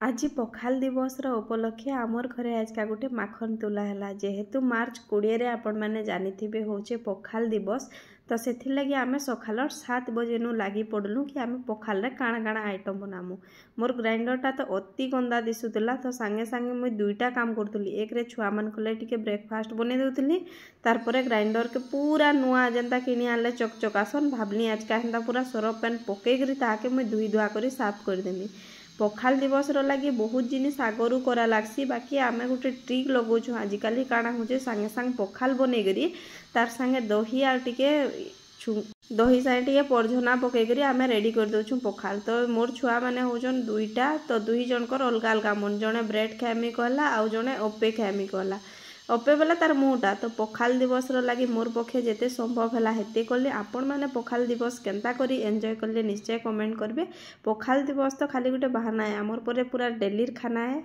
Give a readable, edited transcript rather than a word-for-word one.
आज पखाल दिवस उपलक्षे आमर घरे आज का गोटे माखन तुला है जेहेतु मार्च 20 आपण मैंने जानी होचे पखाल दिवस तो से लगी आम सकाल 7 बजे नु लगी पड़लु कि आम पखाल काଣା काଣା आइटम बनामु। मोर ग्राइंडरटा तो अति गंदा दिशुला तो सांगे सांगे मुझे दुईटा काम करूली। एक रे छुआ मान टे ब्रेकफास्ट बन दूसरी तार ग्राइंडर के पूरा नुआ जेनता किणी आनले चकचकासन भावनी आज का पूरा सरफ पेन पकईकरी ताके मुझे धुई धुआ कर साफ करदेमी। पखाल दिवस लगी बहुत जिनिस आगरू करा लागसी बाकी आमे गोटे ट्रिक लगाऊँ आजिकल काଣା हो सांगे सांगे पखाल बन करी तार संगे दही आ टिके दही सागे टिके परझना पकईकरी आमे रेडी कर दउछु पखाल। तो मोर छुआ माने होजन दुईटा तो दुई जनकर अलगा अलगा मन जड़े ब्रेड खाएमी कहला आउ जड़े ओपे खाएमी कहला ओपे बेला तार मुटा तो पखाल दिवस लगी मोर पक्षे जेते संभव है हेते कले। आपण मैंने पखाल दिवस केनता करी एंजॉय कले निश्चय कमेंट करबे। पखाल दिवस तो खाली गोटे बहाना है आमर पर पूरा डेली खाना है।